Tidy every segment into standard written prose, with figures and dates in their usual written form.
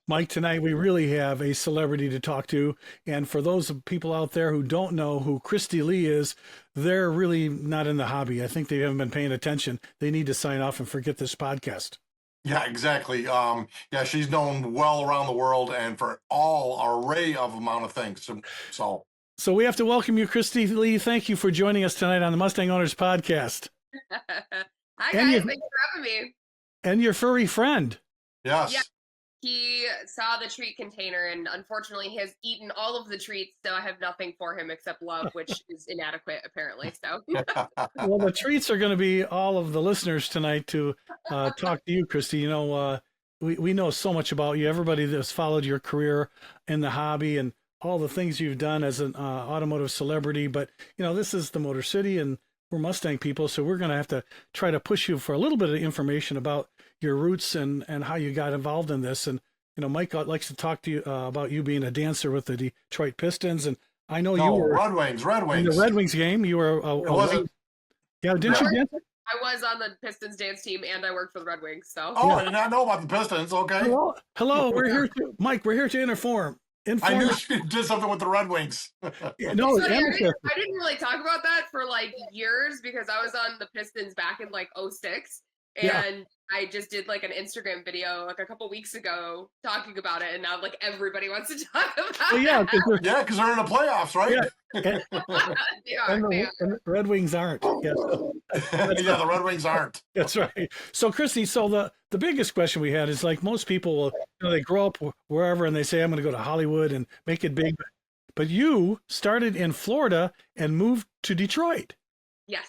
Mike, tonight we really have a celebrity to talk to. And for those of people out there who don't know who Cristy Lee is, they're really not in the hobby. I think they haven't been paying attention. They need to sign off and forget this podcast. Yeah, exactly. Yeah, she's known well around the world and for all array of amount of things. So So we have to welcome you, Cristy Lee. Thank you for joining us tonight on the Mustang Owners Podcast. Hi And guys, your thanks for having me. and your furry friend. Yeah, yes, he saw the treat container and unfortunately he has eaten all of the treats, so I have nothing for him except love, which is inadequate apparently. So Well, the treats are going to be all of the listeners tonight to talk to you, Christy. We know so much about you. Everybody that's followed your career in the hobby and all the things you've done as an automotive celebrity. But, this is the Motor City and we're Mustang people. So we're going to have to try to push you for a little bit of information about your roots and how you got involved in this. And, Mike likes to talk to you about you being a dancer with the Detroit Pistons. And I know you no, were Red Wings, Red in the Wings. Red Wings game. You were It wasn't. yeah, didn't Yeah. you dance? I was on the Pistons dance team and I worked for the Red Wings. So Oh, I did not know about the Pistons. Okay, Hello. We're here to Mike. We're here to inform. I knew she did something with the Red Wings. No, Sorry, amateur. I didn't really talk about that for like years because I was on the Pistons back in like '06, Yeah. and I just did like an Instagram video like a couple weeks ago talking about it, and now like everybody wants to talk about Well, yeah, it. because Yeah, because they're in the playoffs, right? yeah, They are, and they the, are. and the Red Wings aren't. Yeah, Yeah, the Red Wings aren't. that's right. So, Christy, so the biggest question we had is like most people will, they grow up wherever and they say, I'm going to go to Hollywood and make it big. But you started in Florida and moved to Detroit. Yes.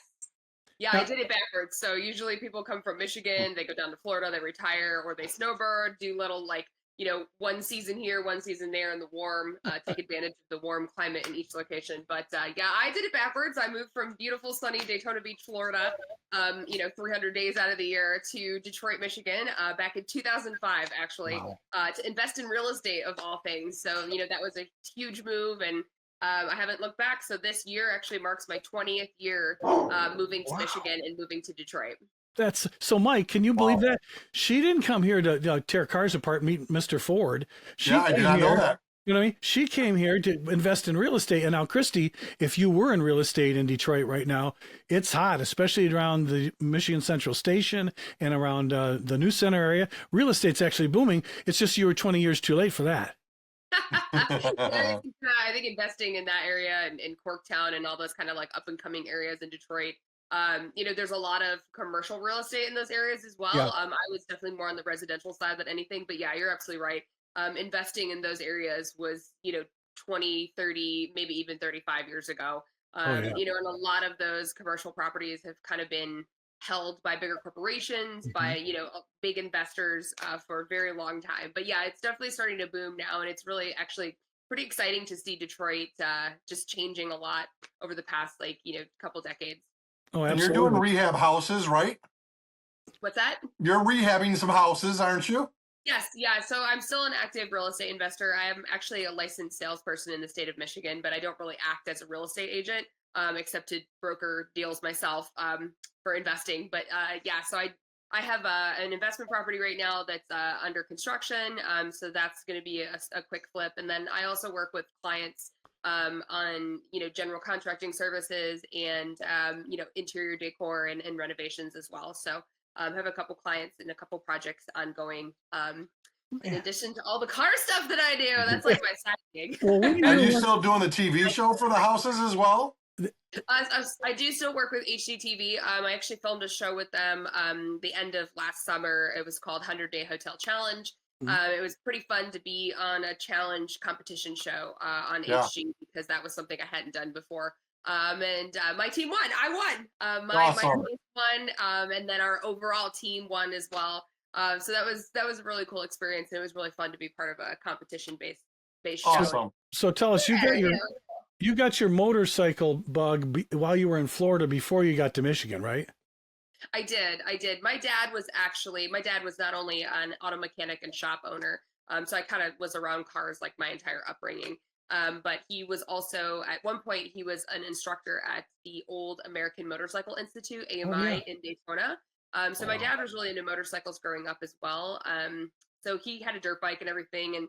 Yeah, Now- I did it backwards. So usually people come from Michigan, they go down to Florida, they retire, or they snowbird, do little like, one season here, one season there in the warm, take advantage of the warm climate in each location. But yeah, I did it backwards. I moved from beautiful, sunny Daytona Beach, Florida, 300 days out of the year to Detroit, Michigan, back in 2005, actually, Wow. to invest in real estate of all things. So, that was a huge move and I haven't looked back. So this year actually marks my 20th year moving to Wow. Michigan and moving to Detroit. That's so, Mike. Can you believe Wow. that she didn't come here to tear cars apart, meet Mr. Ford? She Yeah, I did came not know here. that. You know what I mean? She came here to invest in real estate. And now, Christy, if you were in real estate in Detroit right now, it's hot, especially around the Michigan Central Station and around the New Center area. Real estate's actually booming. It's just you were 20 years too late for that. I think investing in that area and in Corktown and all those kind of like up and coming areas in Detroit, there's a lot of commercial real estate in those areas as well. Yeah. I was definitely more on the residential side than anything, but yeah, you're absolutely right. Investing in those areas was, 20, 30, maybe even 35 years ago. Yeah. And a lot of those commercial properties have kind of been held by bigger corporations, by, big investors for a very long time. But yeah, it's definitely starting to boom now. And it's really actually pretty exciting to see Detroit just changing a lot over the past, couple decades. Oh, And you're absolutely. doing rehab houses, right? What's that? You're rehabbing some houses, aren't you? Yes, yeah. So I'm still an active real estate investor. I am actually a licensed salesperson in the state of Michigan, but I don't really act as a real estate agent, except to broker deals myself for investing. But yeah, so I have an investment property right now that's under construction. So that's going to be a quick flip. And then I also work with clients on general contracting services and interior decor and renovations as well. So have a couple clients and a couple projects ongoing. In addition to all the car stuff that I do, that's like my side gig. Well, when Are you you still doing the TV show for the houses as well? I do still work with HGTV. I actually filmed a show with them the end of last summer. It was called 100-Day Hotel Challenge. It was pretty fun to be on a challenge competition show on HG because that was something I hadn't done before. And my team won. I won. My Awesome. team won, and then our overall team won as well. So that was a really cool experience. And it was really fun to be part of a competition based show. Awesome. so tell us, Yeah, you got your motorcycle bug while you were in Florida before you got to Michigan, right? I did. My dad was not only an auto mechanic and shop owner, so I kind of was around cars like my entire upbringing. But he was also, at one point, he was an instructor at the Old American Motorcycle Institute, AMI, Oh, yeah. in Daytona. So my dad was really into motorcycles growing up as well. So he had a dirt bike and everything, and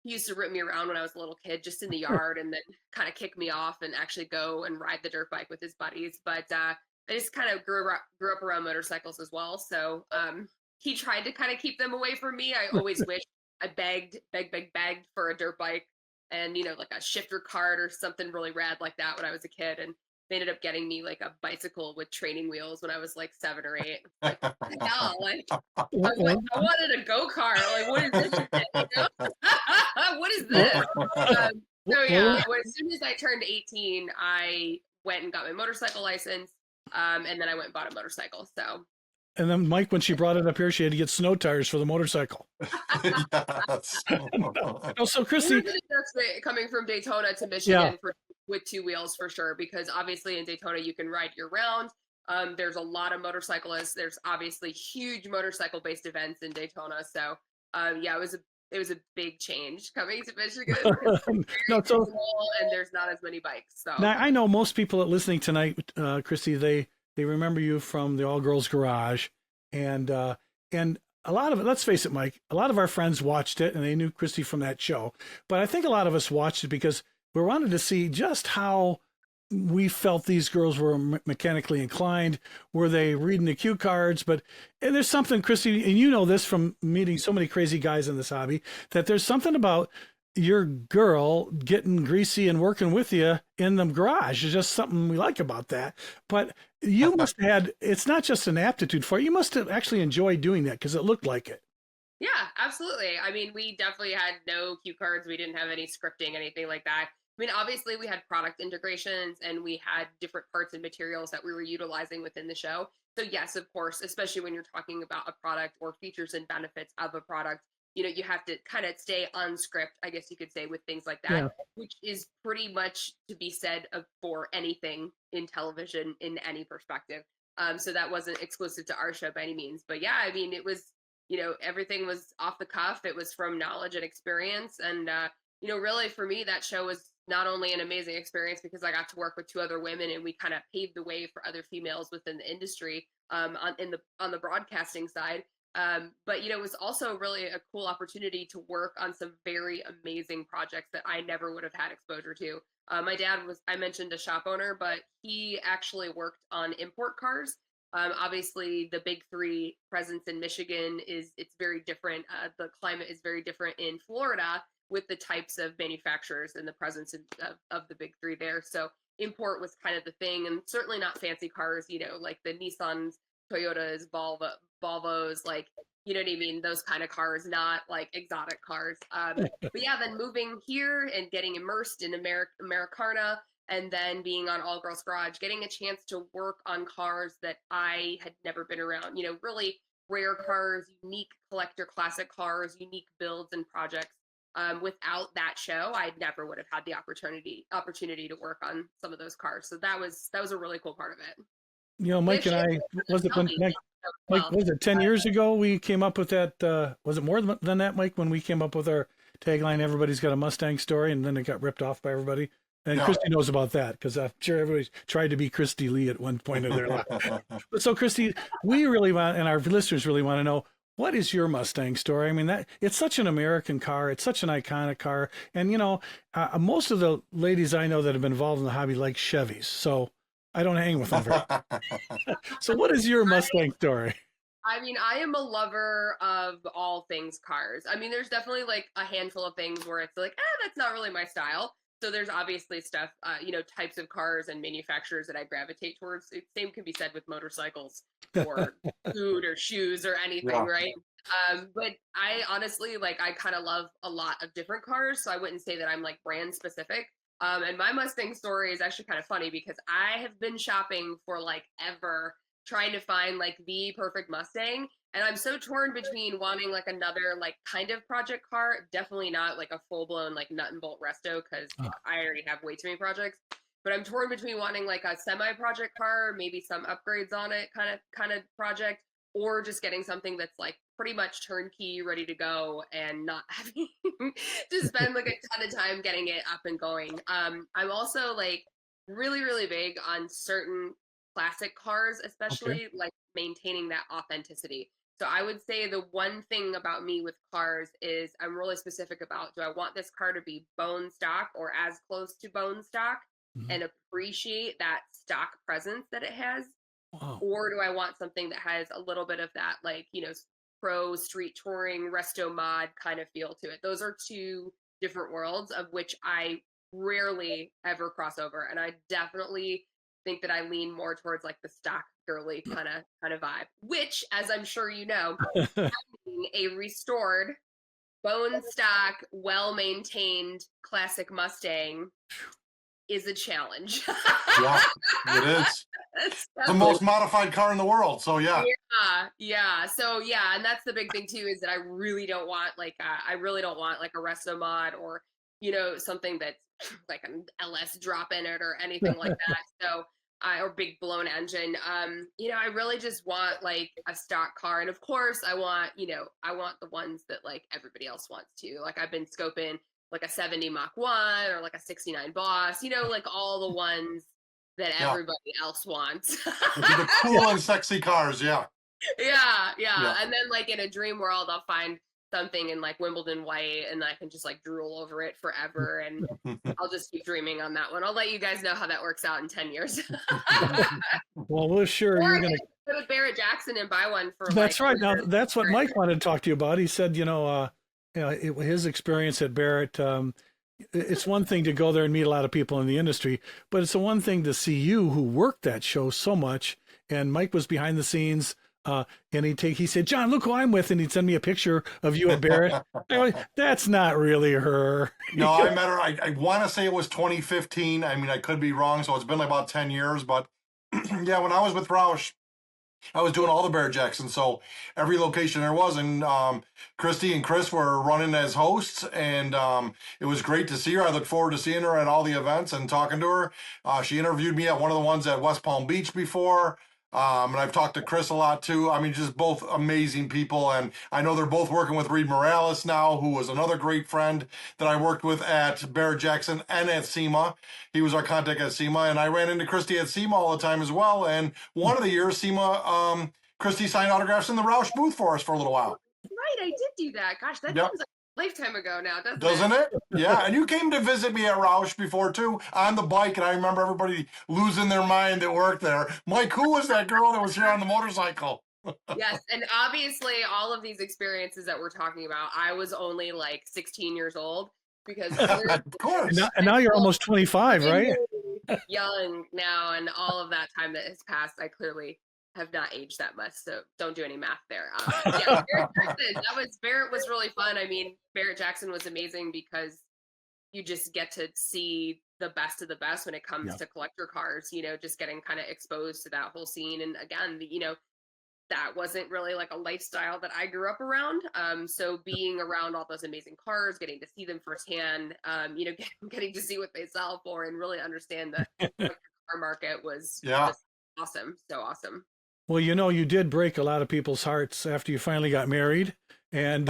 he used to rip me around when I was a little kid, just in the yard, and then kind of kick me off and actually go and ride the dirt bike with his buddies. But I just kind of grew up around motorcycles as well. So he tried to kind of keep them away from me. I always wish I begged for a dirt bike and, like a shifter cart or something really rad like that when I was a kid. And they ended up getting me like a bicycle with training wheels when I was like 7 or 8. Like, yeah, like I wanted a go-kart. Like, what is this shit, you know? What is this? So yeah, as soon as I turned 18, I went and got my motorcycle license. And then I went and bought a motorcycle. So And then Mike, when she brought it up here, she had to get snow tires for the motorcycle. Yes. Oh, so Cristy, coming from Daytona to Michigan with 2 wheels for sure, because obviously in Daytona you can ride year round. There's a lot of motorcyclists. There's obviously huge motorcycle based events in Daytona. So yeah, it was a big change coming to Michigan. no, so and there's not as many bikes. So now I know most people that listening tonight, Cristy, they remember you from the All Girls Garage, and a lot of it. Let's face it, Mike. A lot of our friends watched it, and they knew Cristy from that show. But I think a lot of us watched it because we wanted to see just how we felt these girls were mechanically inclined. Were they reading the cue cards? But and there's something, Cristy, and you know this from meeting so many crazy guys in this hobby, that there's something about your girl getting greasy and working with you in the garage. It's just something we like about that. But you must have had, it's not just an aptitude for it. You must have actually enjoyed doing that because it looked like it. yeah, absolutely. I mean, we definitely had no cue cards. We didn't have any scripting, anything like that. I mean, obviously we had product integrations and we had different parts and materials that we were utilizing within the show. So yes, of course, especially when you're talking about a product or features and benefits of a product, you have to kind of stay on script, I guess you could say, with things like that, Yeah. which is pretty much to be said for anything in television in any perspective. So that wasn't exclusive to our show by any means. But yeah, I mean, it was, everything was off the cuff. It was from knowledge and experience. And, really for me, that show was not only an amazing experience because I got to work with 2 other women and we kind of paved the way for other females within the industry on the broadcasting side. But it was also really a cool opportunity to work on some very amazing projects that I never would have had exposure to. My dad was, I mentioned, a shop owner, but he actually worked on import cars. Obviously, the big 3 presence in Michigan it's very different. The climate is very different in Florida with the types of manufacturers and the presence of the big 3 there. So import was kind of the thing, and certainly not fancy cars, like the Nissans, Toyotas, Volvos, like, you know what I mean? Those kind of cars, not like exotic cars. But yeah, then moving here and getting immersed in Americana, and then being on All Girls Garage, getting a chance to work on cars that I had never been around, really rare cars, unique collector classic cars, unique builds and projects. Without that show, I never would have had the opportunity to work on some of those cars. So that was a really cool part of it. Mike and I, was it when Mike, was it 10 years ago we came up with that? Was it more than that, Mike, when we came up with our tagline, everybody's got a Mustang story, and then it got ripped off by everybody? And Yeah. Cristy knows about that because I'm sure everybody tried to be Cristy Lee at one point of their life. So, Cristy, we really want, and our listeners really want to know, what is your Mustang story? I mean, that it's such an American car. It's such an iconic car. And, most of the ladies I know that have been involved in the hobby like Chevys. So I don't hang with them. So what is your Mustang story? I mean, I am a lover of all things cars. I mean, there's definitely like a handful of things where it's like, that's not really my style. So there's obviously stuff, types of cars and manufacturers that I gravitate towards. Same can be said with motorcycles or food or shoes or anything, Yeah. right? But I honestly, I kind of love a lot of different cars. So I wouldn't say that I'm like brand specific. And my Mustang story is actually kind of funny because I have been shopping for like ever trying to find like the perfect Mustang. And I'm so torn between wanting like another like kind of project car, definitely not like a full blown like nut and bolt resto because I already have way too many projects. But I'm torn between wanting like a semi project car, maybe some upgrades on it kind of project, or just getting something that's like pretty much turnkey, ready to go, and not having to spend like a ton of time getting it up and going. I'm also like really, really big on certain classic cars, especially like maintaining that authenticity. So I would say the one thing about me with cars is I'm really specific about, do I want this car to be bone stock or as close to bone stock Mhm. and appreciate that stock presence that it has? Wow. Or do I want something that has a little bit of that, like, pro street touring, resto mod kind of feel to it? Those are two different worlds of which I rarely ever cross over. And I definitely think that I lean more towards like the stock girly kind of vibe, which, as I'm sure you know, being a restored, bone stock, well maintained classic Mustang is a challenge. Yeah, it is the So most modified car in the world. So yeah. yeah. So yeah, and that's the big thing too, is that I really don't want like a resto mod, or something that's like an LS drop in it or anything like that. So or big blown engine. I really just want like a stock car, and of course I want the ones that like everybody else wants to. Like I've been scoping like a 70 Mach 1 or like a 69 Boss. Like all the ones that Yeah. everybody else wants. The cool and sexy cars. Yeah. Yeah. Yeah. And then like in a dream world, I'll find something in like Wimbledon white and I can just like drool over it forever. And I'll just keep dreaming on that one. I'll let you guys know how that works out in 10 years. Well, we're sure Or you're I going can to. go to Barrett Jackson and buy one for That's like right. Now, that's what Mike wanted to talk to you about. He said, his experience at Barrett, it's one thing to go there and meet a lot of people in the industry, but it's a one thing to see you who worked that show so much. And Mike was behind the scenes, and he said, "John, look who I'm with," and he'd send me a picture of you at Barrett. I go, that's not really her. No, I met her. I want to say it was 2015. I mean, I could be wrong. So it's been like about 10 years. But yeah, when I was with Roush, I was doing all the Bear Jackson. So every location there was. And Cristy and Chris were running as hosts. And it was great to see her. I look forward to seeing her at all the events and talking to her. She interviewed me at one of the ones at West Palm Beach before. And I've talked to Chris a lot too. I mean, just both amazing people. And I know they're both working with Reed Morales now, who was another great friend that I worked with at Barrett Jackson and at SEMA. He was our contact at SEMA. And I ran into Cristy at SEMA all the time as well. And one of the years, SEMA, Cristy signed autographs in the Roush booth for us for a little while. Right, I did do that. Gosh, that Yep. seems like a lifetime ago now, doesn't Doesn't it? Yeah. And you came to visit me at Roush before too on the bike. And I remember everybody losing their mind that worked there. Mike, who was that girl that was here on the motorcycle? Yes, and obviously all of these experiences that we're talking about, I was only like 16 years old because Of course. And now you're almost 25, right? young now, and all of that time that has passed, I clearly have not aged that much, so don't do any math there. Yeah, Barrett was really fun. I mean, Barrett Jackson was amazing because you just get to see the best of the best when it comes Yeah. to collector cars, just getting kind of exposed to that whole scene. And again, that wasn't really like a lifestyle that I grew up around. So being around all those amazing cars, getting to see them firsthand, getting to see what they sell for and really understand the car market was Yeah. just awesome. So awesome. Well, you did break a lot of people's hearts after you finally got married, and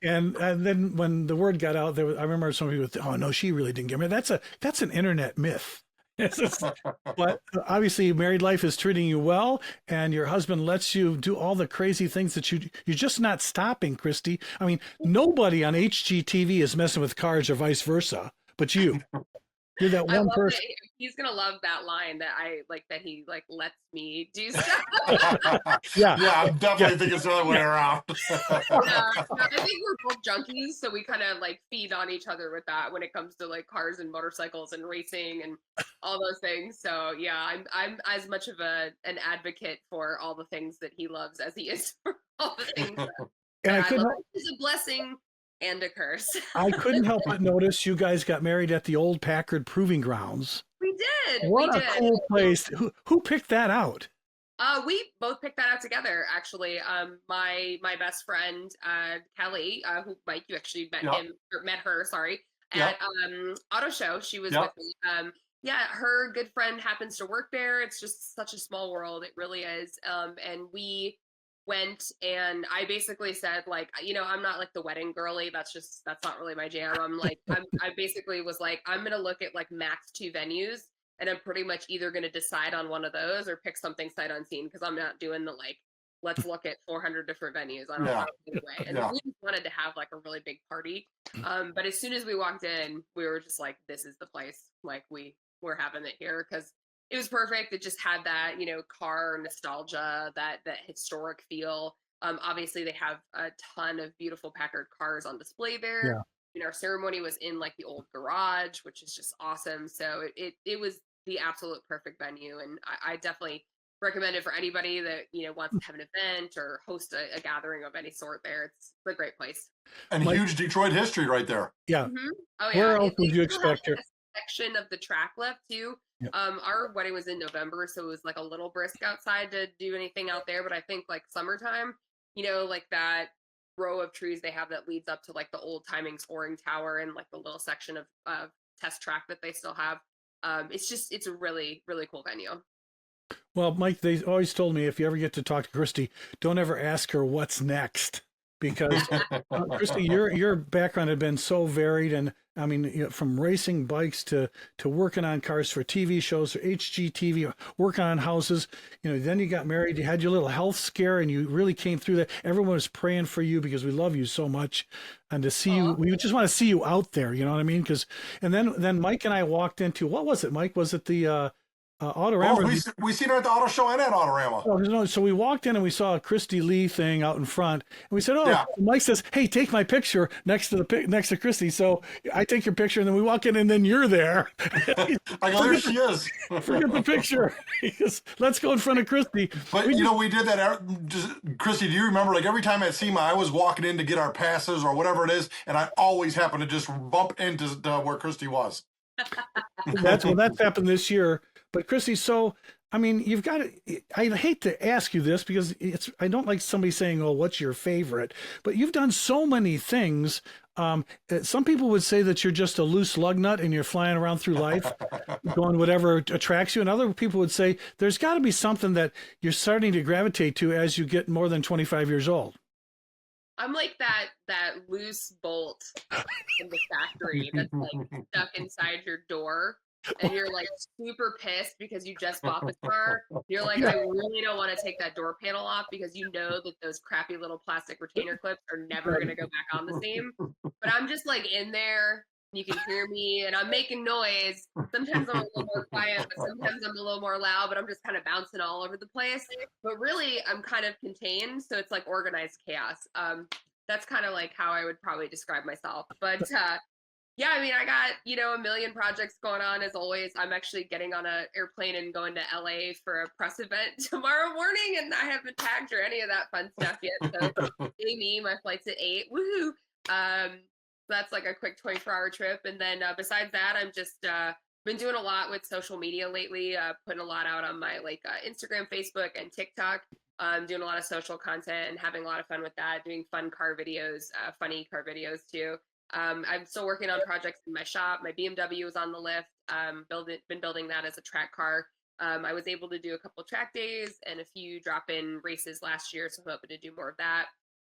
and then when the word got out, I remember some people, "Oh no, she really didn't get married." That's an internet myth. But obviously, married life is treating you well, and your husband lets you do all the crazy things that you're just not stopping, Cristy. I mean, nobody on HGTV is messing with cars or vice versa, but you're that I one love person. that. He's gonna love that line that I like, that he like lets me do stuff. Yeah. Yeah, I'm definitely thinking it's the other way around. Yeah, I think we're both junkies, so we kind of like feed on each other with that when it comes to like cars and motorcycles and racing and all those things. So yeah, I'm as much of an advocate for all the things that he loves as he is for all the things And that I love. It's a blessing and a curse. I couldn't help but notice you guys got married at the old Packard Proving Grounds. We did. What we a did. cool place! Who picked that out? We both picked that out together, actually. My best friend, Kelly, who Mike, you actually met her, sorry, at Auto Show. She was with me. Yeah, her good friend happens to work there. It's just such a small world. It really is. And we went, and I basically said, like, I'm not like the wedding girly. That's not really my jam. I basically was like, I'm gonna look at like max 2 venues, and I'm pretty much either going to decide on one of those or pick something sight unseen, because I'm not doing the like let's look at 400 different venues. I don't Yeah. know way. And Yeah. we just wanted to have like a really big party. But as soon as we walked in, we were just like, this is the place. Like we're having it here because it was perfect. It just had that, car nostalgia, that historic feel. Obviously, they have a ton of beautiful Packard cars on display there. Yeah. Our ceremony was in like the old garage, which is just awesome. So it was the absolute perfect venue, and I definitely recommend it for anybody that wants to have an event or host a gathering of any sort. There, it's a great place. And Mike- huge Detroit history right there. Yeah. Mm-hmm. Oh yeah. Where else would you still expect have here? a section of the track left too. Yeah. Our wedding was in November, so it was like a little brisk outside to do anything out there. But I think like summertime, like that row of trees they have that leads up to like the old timing scoring tower and like the little section of test track that they still have. It's a really, really cool venue. Well, Mike, they always told me if you ever get to talk to Cristy, don't ever ask her what's next, because Cristy, your background had been so varied, and I mean, from racing bikes to working on cars for TV shows, or HGTV, working on houses. Then you got married, you had your little health scare, and you really came through that. Everyone was praying for you because we love you so much, and to see you, we just want to see you out there. You know what I mean? And then Mike and I walked into, what was it, Mike? Was it the Autorama? We seen her at the auto show and at Autorama. Oh, no, so we walked in and we saw a Cristy Lee thing out in front, and we said, "Oh." Yeah. Mike says, "Hey, take my picture next to Cristy." So I take your picture, and then we walk in, and then you're there. I go, there she is. Forget the picture. He goes, "Let's go in front of Cristy." But we did that. Cristy, do you remember? Like every time at SEMA, I was walking in to get our passes or whatever it is, and I always happen to just bump into where Cristy was. That's happened this year. But Cristy, so I mean, you've got to, I hate to ask you this because I don't like somebody saying, "Oh, what's your favorite?" But you've done so many things. Some people would say that you're just a loose lug nut and you're flying around through life, going whatever attracts you. And other people would say there's got to be something that you're starting to gravitate to as you get more than 25 years old. I'm like that loose bolt in the factory that's like stuck inside your door, and you're like super pissed because you just bought the car. You're like, I really don't want to take that door panel off because you know that those crappy little plastic retainer clips are never going to go back on the same. But I'm just like in there. You can hear me, and I'm making noise. Sometimes I'm a little more quiet, but sometimes I'm a little more loud, but I'm just kind of bouncing all over the place. But really, I'm kind of contained, so it's like organized chaos. That's kind of like how I would probably describe myself. But yeah, I mean, I got, a million projects going on as always. I'm actually getting on an airplane and going to LA for a press event tomorrow morning, and I haven't packed or any of that fun stuff yet. So, me, my flight's at 8. Woohoo! That's like a quick 24-hour trip. And then besides that, I'm just been doing a lot with social media lately, putting a lot out on my Instagram, Facebook, and TikTok. Doing a lot of social content and having a lot of fun with that, doing fun car videos, funny car videos too. I'm still working on projects in my shop. My BMW is on the lift. Been building that as a track car. I was able to do a couple track days and a few drop-in races last year, so I'm hoping to do more of that.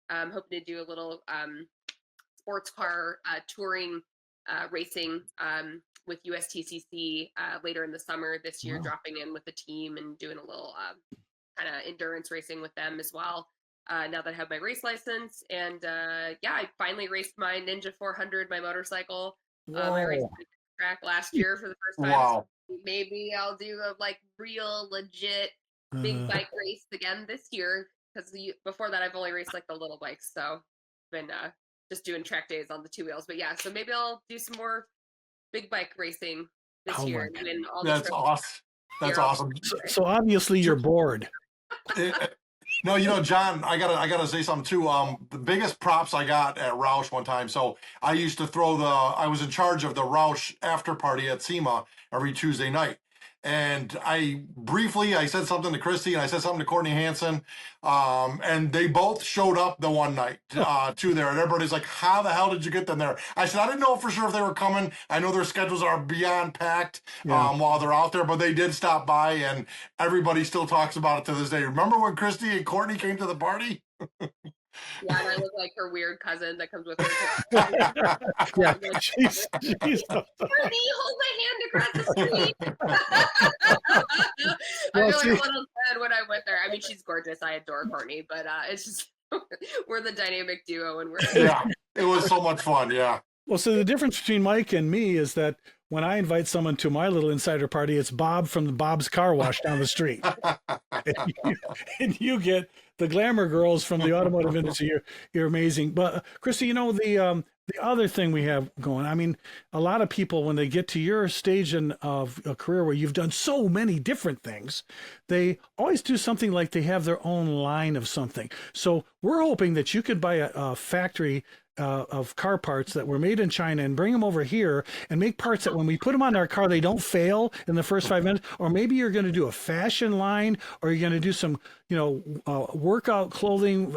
I'm hoping to do a little sports car touring racing with USTCC later in the summer this year, dropping in with the team and doing a little kind of endurance racing with them as well. Now that I have my race license, and I finally raced my Ninja 400, my motorcycle. I raced the track last year for the first time. Wow. So maybe I'll do a real legit big bike race again this year, because before that I've only raced the little bikes. So been just doing track days on the 2 wheels. But yeah, so maybe I'll do some more big bike racing this year. And all That's awesome. That's awesome. So obviously you're bored. No, John, I gotta say something too. The biggest props I got at Roush one time. So I used to I was in charge of the Roush after party at SEMA every Tuesday night. And I said something to Cristy and I said something to Courtney Hansen. And they both showed up the one night too there. And everybody's like, how the hell did you get them there? I said, I didn't know for sure if they were coming. I know their schedules are beyond packed while they're out there, but they did stop by and everybody still talks about it to this day. Remember when Cristy and Courtney came to the party? Yeah, and I look like her weird cousin that comes with her. Yeah, she's Courtney, hold my hand across the street. I Well, feel like see, a little sad when I went there. I mean, she's gorgeous. I adore Courtney, but it's just we're the dynamic duo, and we're Yeah, it was so much fun. Yeah. well, so the difference between Mike and me is that when I invite someone to my little insider party, it's Bob from the Bob's Car Wash down the street. And you get the glamour girls from the automotive industry. You're amazing. But Christy, the other thing we have going. I mean, a lot of people when they get to your stage of a career where you've done so many different things, they always do something like they have their own line of something. So we're hoping that you could buy a factory of car parts that were made in China and bring them over here and make parts that when we put them on our car, they don't fail in the first 5 minutes. Or maybe you're going to do a fashion line, or you're going to do some, workout clothing,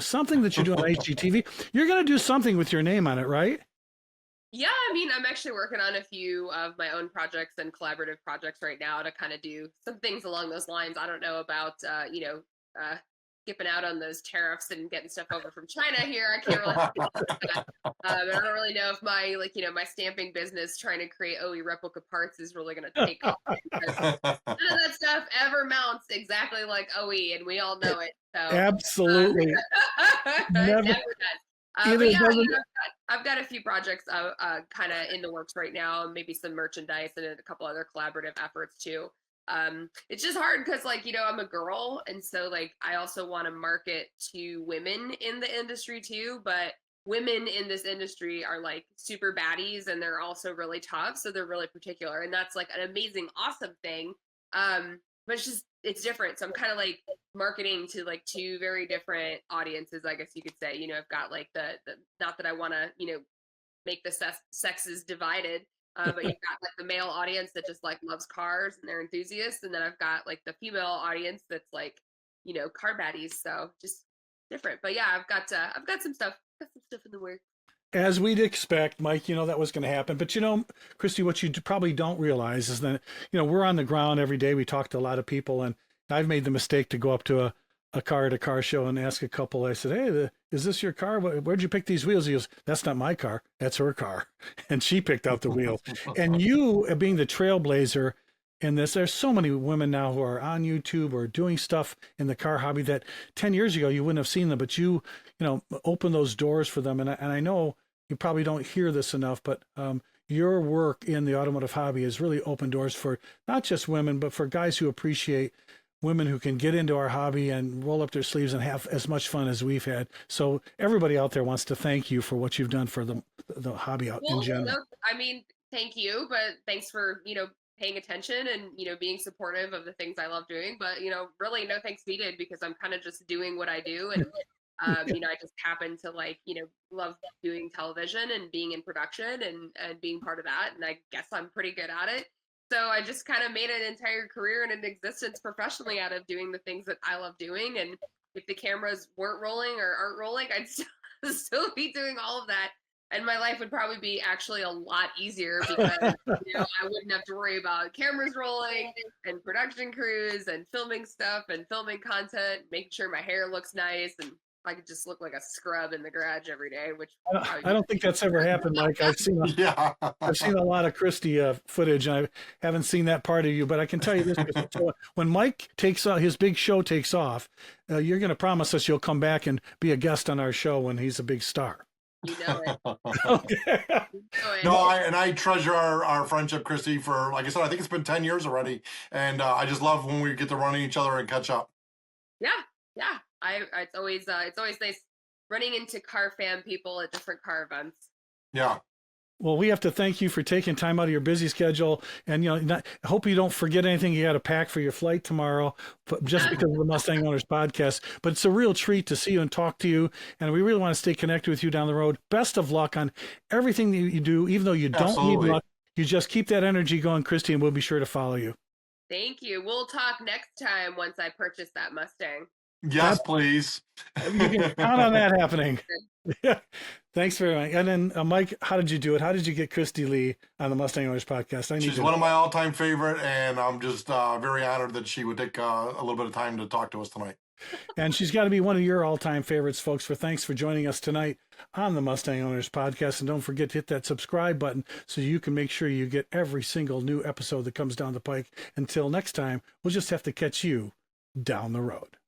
something that you do on HGTV. You're going to do something with your name on it, right? yeah. I mean, I'm actually working on a few of my own projects and collaborative projects right now to kind of do some things along those lines. I don't know about skipping out on those tariffs and getting stuff over from China here. I can't really. I don't really know if my my stamping business trying to create OE replica parts is really going to take off. Because none of that stuff ever mounts exactly like OE, and we all know it. So Absolutely. never Never. does. Either But yeah, doesn't. I've got a few projects kind of in the works right now, maybe some merchandise and a couple other collaborative efforts too. It's just hard because I'm a girl, and so I also want to market to women in the industry too, but women in this industry are super baddies, and they're also really tough, so they're really particular, and that's an amazing, awesome thing. But it's different, so I'm kind of marketing to two very different audiences, I guess you could say. I've got the not that I want to make the sexes divided, but you've got the male audience that just loves cars and they're enthusiasts, and then I've got the female audience that's car baddies. So just different. But yeah, I've got some stuff, in the works. As we'd expect, Mike, that was going to happen. But Christy, what you probably don't realize is that we're on the ground every day. We talk to a lot of people, and I've made the mistake to go up to a car show and ask a couple. I said, "Hey, is this your car? Where'd you pick these wheels?" He goes, "That's not my car. That's her car," and she picked out the wheels. And you, being the trailblazer in this, there's so many women now who are on YouTube or doing stuff in the car hobby that 10 years ago you wouldn't have seen them, but you open those doors for them. And I know you probably don't hear this enough, but your work in the automotive hobby has really opened doors for not just women, but for guys who appreciate women who can get into our hobby and roll up their sleeves and have as much fun as we've had. So everybody out there wants to thank you for what you've done for the hobby out in general. No, I mean, thank you, but thanks for paying attention and being supportive of the things I love doing. But really, no thanks needed, because I'm kind of just doing what I do, and I just happen to love doing television and being in production and being part of that, and I guess I'm pretty good at it. So I just kind of made an entire career and an existence professionally out of doing the things that I love doing. And if the cameras weren't rolling or aren't rolling, I'd still be doing all of that. And my life would probably be actually a lot easier, because I wouldn't have to worry about cameras rolling and production crews and filming stuff and filming content, making sure my hair looks nice, and I could just look like a scrub in the garage every day. Which I don't think that's ever happened, Mike. I've seen Yeah. I've seen a lot of Christy footage, and I haven't seen that part of you. But I can tell you this: so when Mike takes his big show takes off, you're going to promise us you'll come back and be a guest on our show when he's a big star. You know it. Okay. No, I treasure our friendship, Christy, for, like I said, I think it's been 10 years already. And I just love when we get to run each other and catch up. Yeah. It's always nice running into car fan people at different car events. Yeah. Well, we have to thank you for taking time out of your busy schedule, and I hope you don't forget anything you got to pack for your flight tomorrow, just because of the Mustang Owners podcast. But it's a real treat to see you and talk to you, and we really want to stay connected with you down the road. Best of luck on everything that you do, even though you don't Absolutely. need luck. You just keep that energy going, Christy, and we'll be sure to follow you. Thank you. We'll talk next time once I purchase that Mustang. Yes, please. You can count on that happening. Yeah. Thanks very much. And then, Mike, how did you do it? How did you get Cristy Lee on the Mustang Owners podcast? She's one of my all-time favorite, and I'm just very honored that she would take a little bit of time to talk to us tonight. And she's got to be one of your all-time favorites, folks. Thanks for joining us tonight on the Mustang Owners Podcast. And don't forget to hit that subscribe button so you can make sure you get every single new episode that comes down the pike. Until next time, we'll just have to catch you down the road.